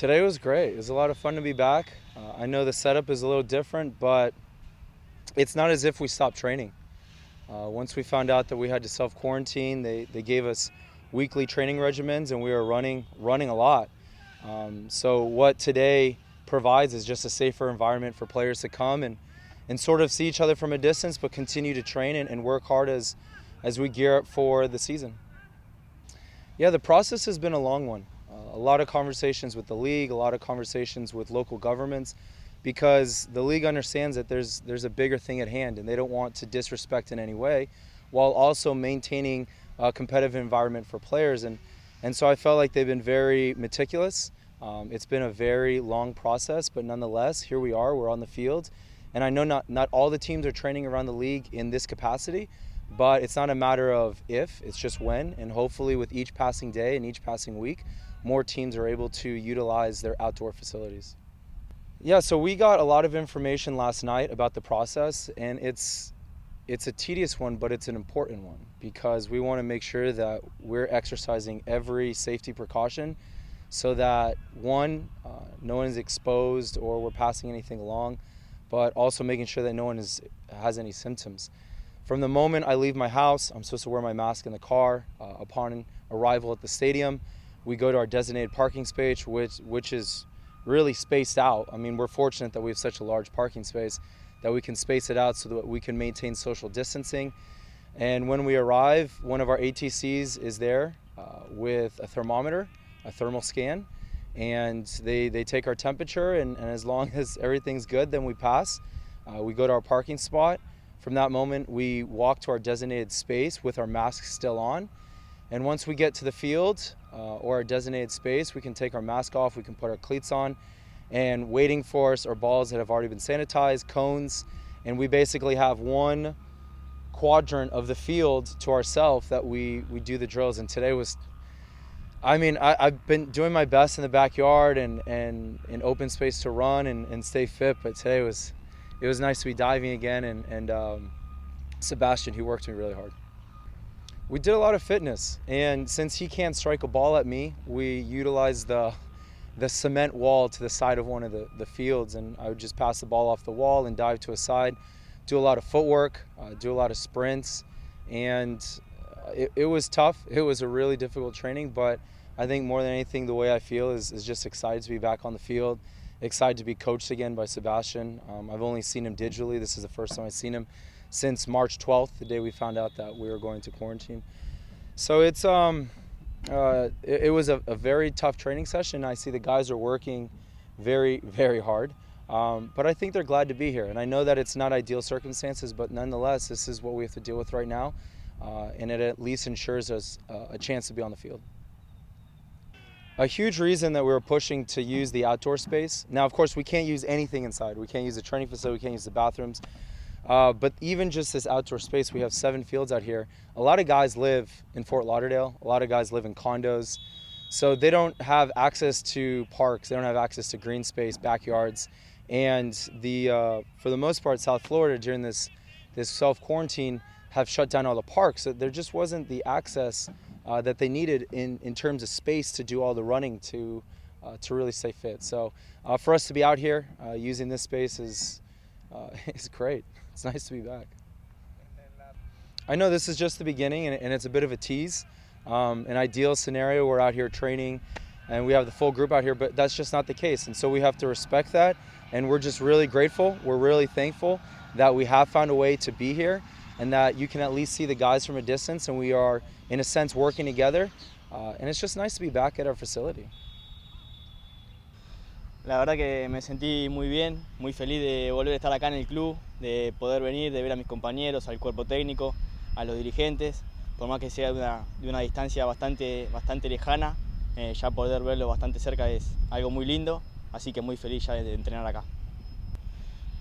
Today was great. It was a lot of fun to be back. I know the setup is a little different, but it's not as if we stopped training. Once we found out that we had to self-quarantine, they gave us weekly training regimens, and we were running a lot. So what today provides is just a safer environment for players to come and sort of see each other from a distance, but continue to train and work hard as we gear up for the season. Yeah, the process has been a long one. A lot of conversations with the league, a lot of conversations with local governments, because the league understands that there's a bigger thing at hand, and they don't want to disrespect in any way, while also maintaining a competitive environment for players. And so I felt like they've been very meticulous. It's been a very long process, but nonetheless, here we are, we're on the field. And I know not all the teams are training around the league in this capacity, but it's not a matter of if, it's just when. And hopefully with each passing day and each passing week, more teams are able to utilize their outdoor facilities. Yeah, so we got a lot of information last night about the process, and it's a tedious one, but it's an important one, because we want to make sure that we're exercising every safety precaution so that, one, no one is exposed or we're passing anything along, but also making sure that no one has any symptoms. From the moment I leave my house, I'm supposed to wear my mask in the car. Upon arrival at the stadium, we go to our designated parking space, which is really spaced out. I mean, we're fortunate that we have such a large parking space that we can space it out so that we can maintain social distancing. And when we arrive, one of our ATCs is there with a thermometer, a thermal scan, and they take our temperature, and as long as everything's good, then we pass. We go to our parking spot. From that moment, we walk to our designated space with our masks still on. And once we get to the field or our designated space, we can take our mask off, we can put our cleats on, and waiting for us are balls that have already been sanitized, cones, and we basically have one quadrant of the field to ourselves that we do the drills. And today was, I mean, I've been doing my best in the backyard and in open space to run and stay fit, but today it was nice to be diving again, and Sebastian, he worked me really hard. We did a lot of fitness, and since he can't strike a ball at me, we utilized the cement wall to the side of one of the fields, and I would just pass the ball off the wall and dive to a side, do a lot of footwork, do a lot of sprints, and it was tough. It was a really difficult training, but I think more than anything, the way I feel is just excited to be back on the field, excited to be coached again by Sebastian. I've only seen him digitally. This is the first time I've seen him since March 12th, the day we found out that we were going to quarantine. So it's it was a very tough training session. I see the guys are working very, very hard, but I think they're glad to be here. And I know that it's not ideal circumstances, but nonetheless, this is what we have to deal with right now, and it at least ensures us a chance to be on the field. A huge reason that we were pushing to use the outdoor space. Now, of course, we can't use anything inside. We can't use the training facility, we can't use the bathrooms. But even just this outdoor space, we have 7 fields out here. A lot of guys live in Fort Lauderdale. A lot of guys live in condos. So they don't have access to parks. They don't have access to green space, backyards. And for the most part, South Florida during this self-quarantine have shut down all the parks. So there just wasn't the access that they needed in terms of space to do all the running to really stay fit. So for us to be out here using this space is great. It's nice to be back. I know this is just the beginning, and it's a bit of a tease. An ideal scenario, we're out here training and we have the full group out here, but that's just not the case. And so we have to respect that, and we're just really grateful. We're really thankful that we have found a way to be here, and that you can at least see the guys from a distance, and we are, in a sense, working together. And it's just nice to be back at our facility. La verdad que me sentí muy bien, muy feliz de volver a estar acá en el club, de poder venir, de ver a mis compañeros, al cuerpo técnico, a los dirigentes, por más que sea de una distancia bastante lejana, ya poder verlo bastante cerca es algo muy lindo, así que muy feliz ya de entrenar acá.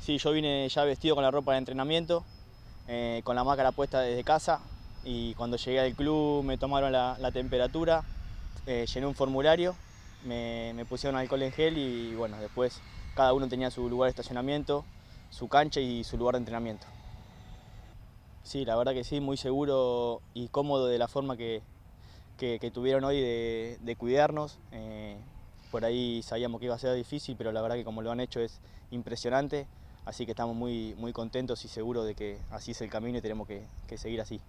Sí, yo vine ya vestido con la ropa de entrenamiento, con la máscara puesta desde casa, y cuando llegué al club me tomaron la temperatura, llené un formulario, me pusieron alcohol en gel y bueno, después cada uno tenía su lugar de estacionamiento, su cancha y su lugar de entrenamiento. Sí, la verdad que sí, muy seguro y cómodo de la forma que tuvieron hoy de cuidarnos. por ahí sabíamos que iba a ser difícil, pero la verdad que como lo han hecho es impresionante, así que estamos muy contentos y seguros de que así es el camino y tenemos que seguir así.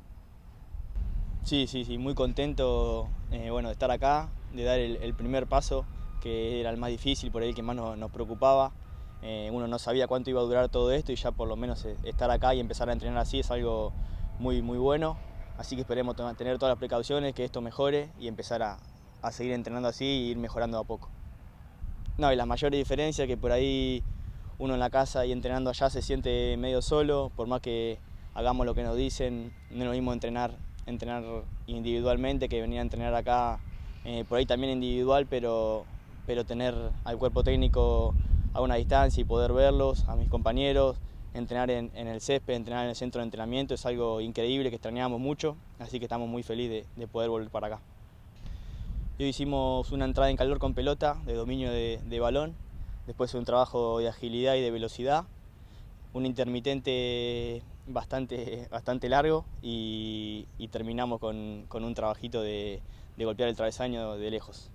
Sí, muy contento bueno, de estar acá, de dar el primer paso, que era el más difícil, por ahí el que más nos preocupaba. Uno no sabía cuánto iba a durar todo esto y ya por lo menos estar acá y empezar a entrenar así es algo muy bueno. Así que esperemos tener todas las precauciones, que esto mejore y empezar a seguir entrenando así e ir mejorando a poco. No, y las mayores diferencias que por ahí uno en la casa y entrenando allá se siente medio solo, por más que hagamos lo que nos dicen, no es lo mismo entrenar individualmente que venir a entrenar acá, por ahí también individual, pero tener al cuerpo técnico a una distancia y poder verlos, a mis compañeros, entrenar en el césped, entrenar en el centro de entrenamiento, es algo increíble que extrañábamos mucho, así que estamos muy felices de poder volver para acá. Hoy hicimos una entrada en calor con pelota, de dominio de balón, después un trabajo de agilidad y de velocidad, un intermitente bastante largo y terminamos con un trabajito de golpear el travesaño de lejos.